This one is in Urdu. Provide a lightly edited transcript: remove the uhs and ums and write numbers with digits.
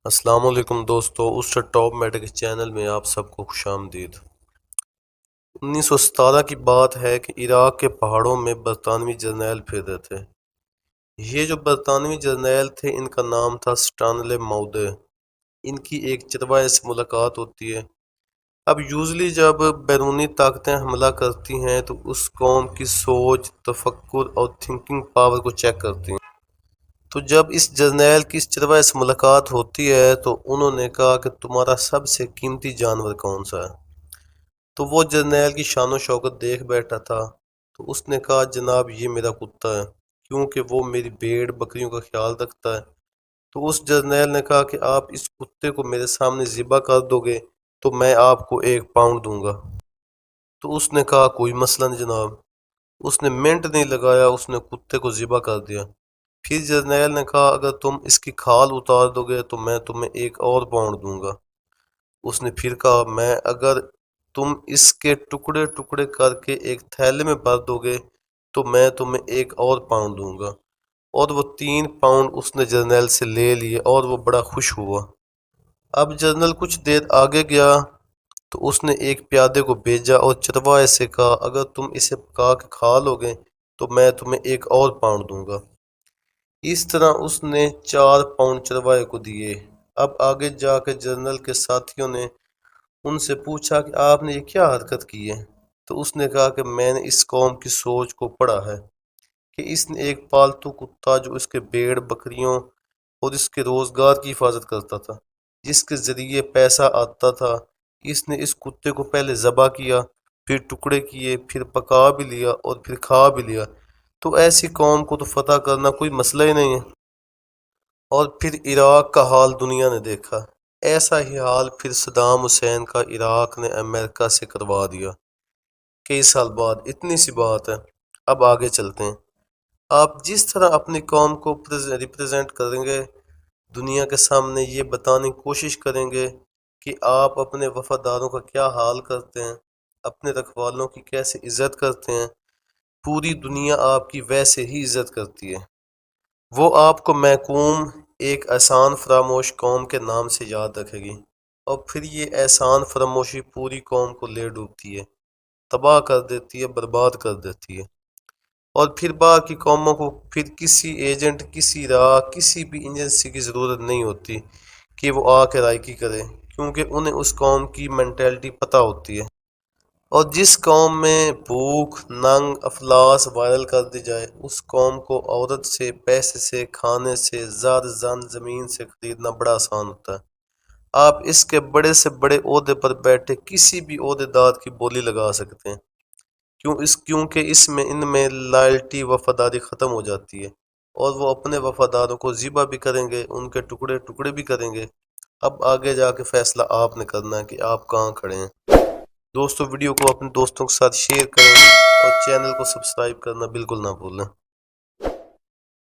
السلام علیکم دوستو، اسٹر ٹاپ میڈک چینل میں آپ سب کو خوش آمدید۔ 1917 کی بات ہے کہ عراق کے پہاڑوں میں برطانوی جرنیل پھر رہے تھے۔ یہ جو برطانوی جرنیل تھے ان کا نام تھا سٹانلے ماؤدے۔ ان کی ایک چرواہے سے ملاقات ہوتی ہے۔ اب یوزلی جب بیرونی طاقتیں حملہ کرتی ہیں تو اس قوم کی سوچ، تفکر اور تھنکنگ پاور کو چیک کرتی ہیں۔ تو جب اس جرنیل کی اس چرواہے سے ملاقات ہوتی ہے تو انہوں نے کہا کہ تمہارا سب سے قیمتی جانور کون سا ہے؟ تو وہ جرنیل کی شان و شوکت دیکھ بیٹھا تھا، تو اس نے کہا جناب یہ میرا کتا ہے، کیونکہ وہ میری بھیڑ بکریوں کا خیال رکھتا ہے۔ تو اس جرنیل نے کہا کہ آپ اس کتے کو میرے سامنے ذبح کر دو گے تو میں آپ کو 1 پاؤنڈ دوں گا۔ تو اس نے کہا کوئی مسئلہ نہیں جناب۔ اس نے منٹ نہیں لگایا، اس نے کتے کو ذبح کر دیا۔ پھر جرنیل نے کہا اگر تم اس کی کھال اتار دو گے تو میں تمہیں 1 اور پاؤنڈ دوں گا۔ اس نے پھر کہا میں اگر تم اس کے ٹکڑے ٹکڑے کر کے ایک تھیلے میں بھر دو گے تو میں تمہیں 1 اور پاؤنڈ دوں گا۔ اور وہ 3 پاؤنڈ اس نے جرنیل سے لے لیے اور وہ بڑا خوش ہوا۔ اب جرنیل کچھ دیر آگے گیا تو اس نے ایک پیادے کو بھیجا اور چرواہے سے کہا اگر تم اسے پکا کے کھا لو گے تو میں تمہیں 1 اور پاؤنڈ دوں گا۔ اس طرح اس نے 4 پاؤنڈ چرواہے کو دیے۔ اب آگے جا کے جنرل کے ساتھیوں نے ان سے پوچھا کہ آپ نے یہ کیا حرکت کی ہے؟ تو اس نے کہا کہ میں نے اس قوم کی سوچ کو پڑھا ہے کہ اس نے ایک پالتو کتا جو اس کے بھیڑ بکریوں اور اس کے روزگار کی حفاظت کرتا تھا، جس کے ذریعے پیسہ آتا تھا، اس نے اس کتے کو پہلے ذبح کیا، پھر ٹکڑے کیے، پھر پکا بھی لیا اور پھر کھا بھی لیا۔ تو ایسی قوم کو تو فتح کرنا کوئی مسئلہ ہی نہیں ہے۔ اور پھر عراق کا حال دنیا نے دیکھا۔ ایسا ہی حال پھر صدام حسین کا عراق نے امریکہ سے کروا دیا کئی سال بعد۔ اتنی سی بات ہے۔ اب آگے چلتے ہیں۔ آپ جس طرح اپنی قوم کو ریپرزینٹ کریں گے، دنیا کے سامنے یہ بتانے کی کوشش کریں گے کہ آپ اپنے وفاداروں کا کیا حال کرتے ہیں، اپنے رکھوالوں کی کیسے عزت کرتے ہیں، پوری دنیا آپ کی ویسے ہی عزت کرتی ہے۔ وہ آپ کو محکوم ایک احسان فراموش قوم کے نام سے یاد رکھے گی، اور پھر یہ احسان فراموشی پوری قوم کو لے ڈوبتی ہے، تباہ کر دیتی ہے، برباد کر دیتی ہے۔ اور پھر باقی قوموں کو پھر کسی ایجنٹ، کسی راہ، کسی بھی ایجنسی کی ضرورت نہیں ہوتی کہ وہ آ کے رائکی کرے، کیونکہ انہیں اس قوم کی مینٹیلٹی پتہ ہوتی ہے۔ اور جس قوم میں بھوک، ننگ، افلاس وائرل کر دی جائے، اس قوم کو عورت سے، پیسے سے، کھانے سے، زاد زن زمین سے خریدنا بڑا آسان ہوتا ہے۔ آپ اس کے بڑے سے بڑے عہدے پر بیٹھے کسی بھی عہدے دار کی بولی لگا سکتے ہیں، کیونکہ ان میں لائلٹی، وفاداری ختم ہو جاتی ہے، اور وہ اپنے وفاداروں کو ذبح بھی کریں گے، ان کے ٹکڑے ٹکڑے بھی کریں گے۔ اب آگے جا کے فیصلہ آپ نے کرنا ہے کہ آپ کہاں کھڑے ہیں۔ دوستو ویڈیو کو اپنے دوستوں کے ساتھ شیئر کریں اور چینل کو سبسکرائب کرنا بالکل نہ بھولیں۔